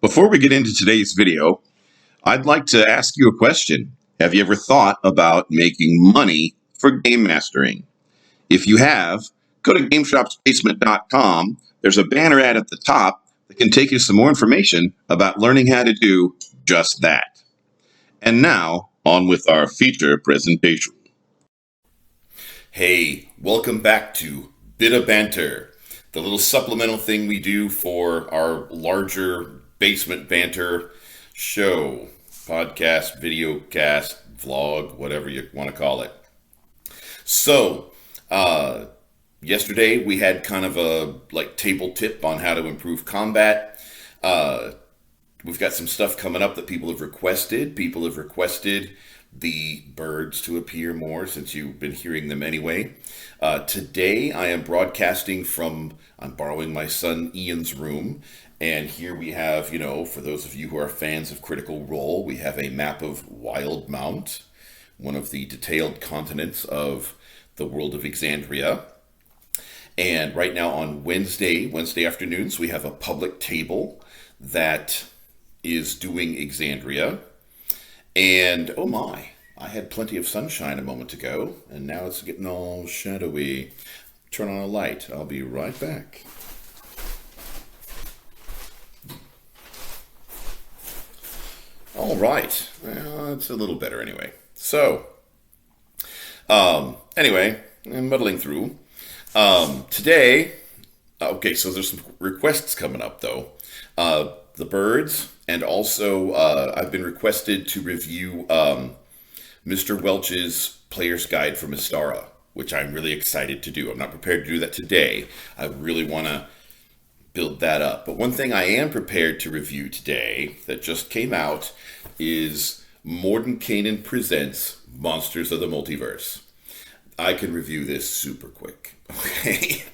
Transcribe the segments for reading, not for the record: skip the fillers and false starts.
Before we get into today's video, I'd like to ask you a question. Have you ever thought about making money for game mastering? If you have, go to GameShopsBasement.com. There's a banner ad at the top that can take you some more information about learning how to do just that. And now, on with our feature presentation. Hey, welcome back to Bit of Banter, the little supplemental thing we do for our larger basement banter show, podcast, video cast, vlog, whatever you want to call it. So, yesterday we had kind of a table tip on how to improve combat. We've got some stuff coming up that people have requested. People have requested the birds to appear more since you've been hearing them anyway. Today I am broadcasting I'm borrowing my son Ian's room. And here we have, for those of you who are fans of Critical Role, we have a map of Wildemount, one of the detailed continents of the world of Exandria. And right now on Wednesday afternoons, we have a public table that is doing Exandria. And oh my, I had plenty of sunshine a moment ago, and now it's getting all shadowy. Turn on a light. I'll be right back. All right. Well, it's a little better anyway. So, anyway, I'm muddling through. Today, okay, so there's some requests coming up though. The birds, and also I've been requested to review Mr. Welch's Player's Guide for Mystara, which I'm really excited to do. I'm not prepared to do that today. I really want to build that up. But one thing I am prepared to review today that just came out is Mordenkainen Presents Monsters of the Multiverse. I can review this super quick. Okay.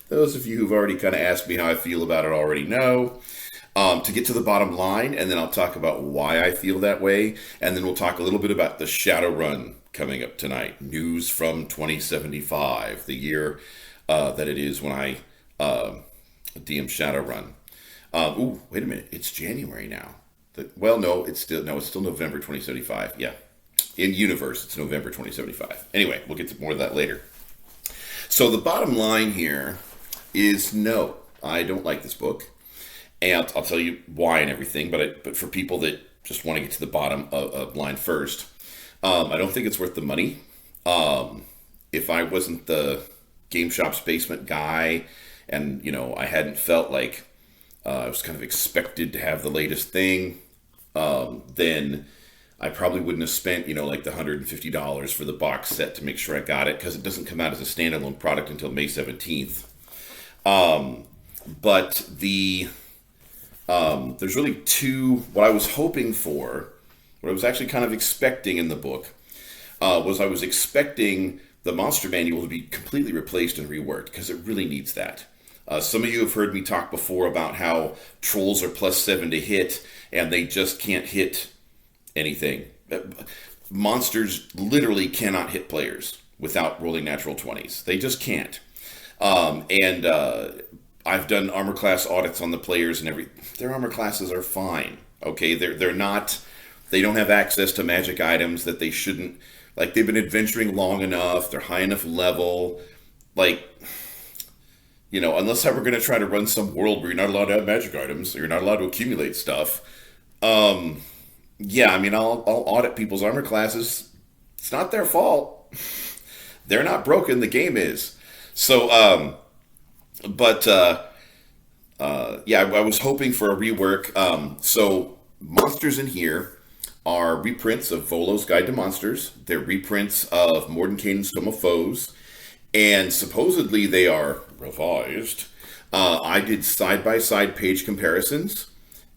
Those of you who've already kind of asked me how I feel about it already know. To get to the bottom line, and then I'll talk about why I feel that way, and then we'll talk a little bit about the Shadowrun coming up tonight. News from 2075, the year that it is when I DM Shadowrun. Wait a minute, it's January now. No, it's still November 2075. Yeah, in universe, it's November 2075. Anyway, we'll get to more of that later. So the bottom line here is no, I don't like this book. And I'll tell you why and everything, but for people that just want to get to the bottom of line first, I don't think it's worth the money. If I wasn't the Game Shop's Basement guy, and I hadn't felt like I was kind of expected to have the latest thing, then I probably wouldn't have spent like the $150 for the box set to make sure I got it, because it doesn't come out as a standalone product until May 17th. But there's really what I was hoping for, what I was actually kind of expecting in the book, was I was expecting the monster manual to be completely replaced and reworked, because it really needs that. Some of you have heard me talk before about how trolls are +7 to hit, and they just can't hit anything. Monsters literally cannot hit players without rolling natural 20s. They just can't. I've done armor class audits on the players, and their armor classes are fine. Okay, they're not. They don't have access to magic items that they shouldn't. Like, they've been adventuring long enough. They're high enough level. Unless we're going to try to run some world where you're not allowed to have magic items, or you're not allowed to accumulate stuff. I'll audit people's armor classes. It's not their fault. They're not broken. The game is. So, I was hoping for a rework. So monsters in here are reprints of Volo's Guide to Monsters. They're reprints of Mordenkainen's Tome of Foes, and supposedly they are revised. I did side-by-side page comparisons,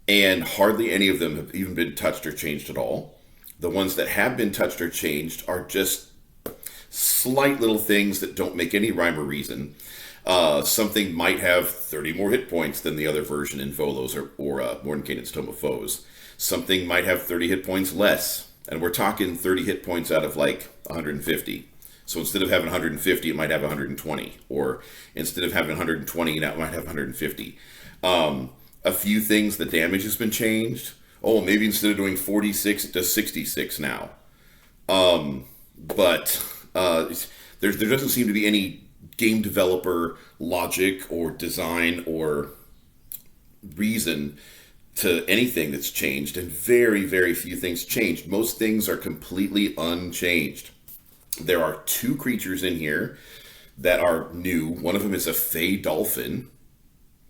and hardly any of them have even been touched or changed at all. The ones that have been touched or changed are just slight little things that don't make any rhyme or reason. Something might have 30 more hit points than the other version in Volo's or Mordenkainen's Tome of Foes. Something might have 30 hit points less, and we're talking 30 hit points out of 150. So instead of having 150, it might have 120, or instead of having 120, it might have 150. a few things, the damage has been changed. Oh, maybe instead of doing 46, it does 66 now. But there doesn't seem to be any game developer logic or design or reason to anything that's changed, and very, very few things changed. Most things are completely unchanged. There are two creatures in here that are new. One of them is a fey dolphin.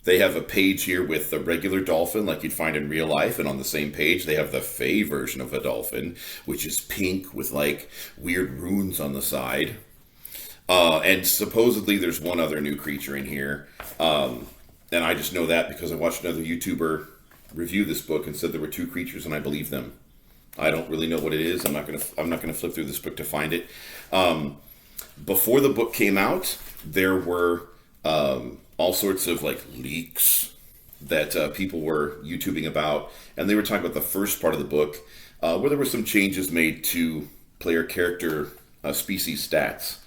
They have a page here with the regular dolphin like you'd find in real life, and on the same page they have the fey version of a dolphin, which is pink with like weird runes on the side. And supposedly there's one other new creature in here. And I just know that because I watched another YouTuber review this book and said there were two creatures, and I believe them. I don't really know what it is. I'm not gonna flip through this book to find it. Before the book came out, there were all sorts of like leaks that people were YouTubing about, and they were talking about the first part of the book, where there were some changes made to player character species stats,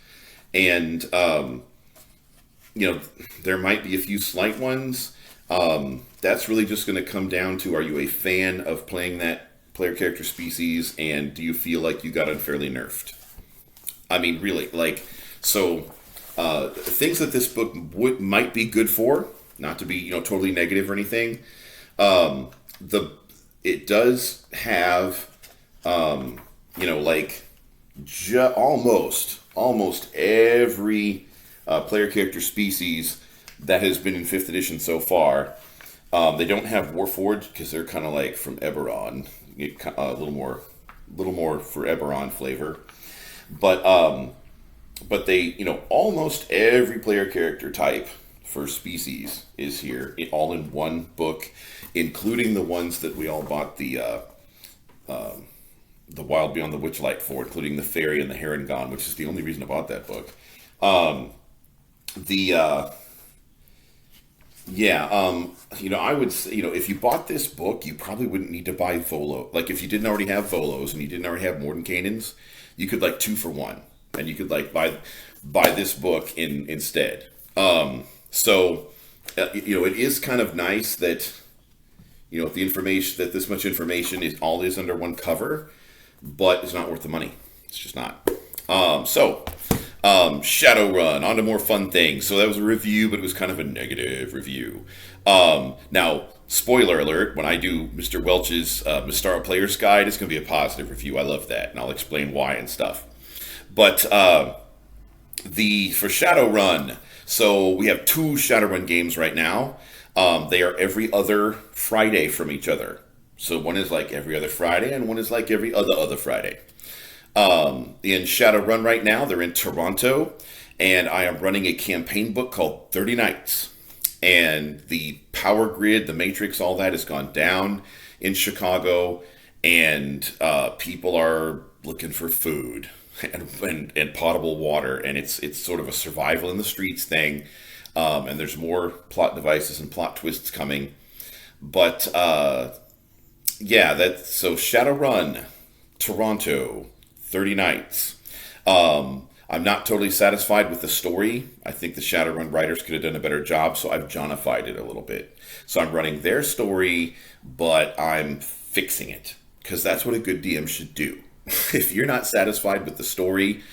and there might be a few slight ones. That's really just going to come down to, are you a fan of playing that player character species, and do you feel like you got unfairly nerfed? I mean, really, like, so things that this book might be good for, not to be totally negative or anything. It does have like almost every player character species that has been in 5th edition so far. They don't have Warforged because they're kind of like from Eberron. You get a little more for Eberron flavor, but they almost every player character type for species is here, all in one book, including the ones that we all bought the Wild Beyond the Witchlight for, including the Fairy and the Heron, which is the only reason I bought that book. I would say, if you bought this book, you probably wouldn't need to buy Volo. Like, if you didn't already have Volos and you didn't already have Mordenkainen's, you could like 2 for 1, and you could like buy this book instead. It is kind of nice that the information, that this much information is under one cover, but it's not worth the money. It's just not. Shadowrun, on to more fun things. So that was a review, but it was kind of a negative review. Now, spoiler alert, when I do Mr. Welch's Mystara Player's Guide, it's going to be a positive review. I love that, and I'll explain why and stuff. But for Shadowrun, so we have 2 Shadowrun games right now. They are every other Friday from each other. So one is like every other Friday, and one is like every other Friday. In Shadowrun right now, they're in Toronto, and I am running a campaign book called 30 Nights. And the power grid, the matrix, all that has gone down in Chicago, and people are looking for food and potable water, and it's sort of a survival in the streets thing. And there's more plot devices and plot twists coming. But so Shadowrun, Toronto, 30 Nights. I'm not totally satisfied with the story. I think the Shadowrun writers could have done a better job, so I've Johnified it a little bit. So I'm running their story, but I'm fixing it, because that's what a good DM should do. If you're not satisfied with the story,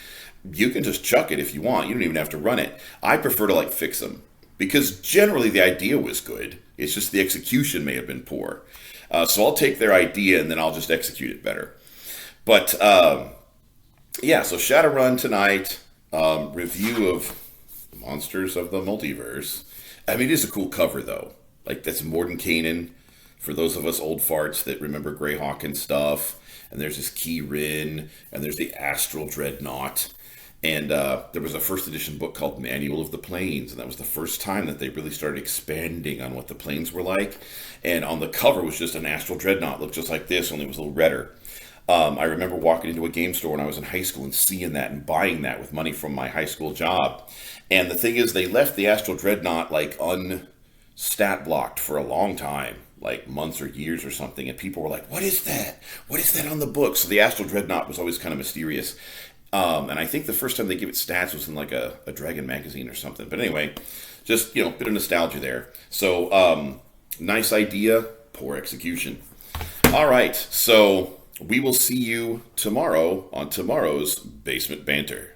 you can just chuck it if you want. You don't even have to run it. I prefer to fix them, because generally the idea was good. It's just the execution may have been poor. So I'll take their idea and then I'll just execute it better. But so Shadowrun tonight, review of Monsters of the Multiverse. I mean, it is a cool cover though. Like, that's Mordenkainen for those of us old farts that remember Greyhawk and stuff. And there's this Key Rin, and there's the Astral Dreadnought. And there was a 1st edition book called Manual of the Planes, and that was the first time that they really started expanding on what the planes were like. And on the cover was just an Astral Dreadnought, looked just like this, only it was a little redder. I remember walking into a game store when I was in high school and seeing that and buying that with money from my high school job. And the thing is, they left the Astral Dreadnought unstat blocked for a long time, like months or years or something. And people were like, what is that? What is that on the book? So the Astral Dreadnought was always kind of mysterious. And I think the first time they gave it stats was in like a Dragon magazine or something. But anyway, just, bit of nostalgia there. So Nice idea, poor execution. All right, so we will see you tomorrow on tomorrow's Basement Banter.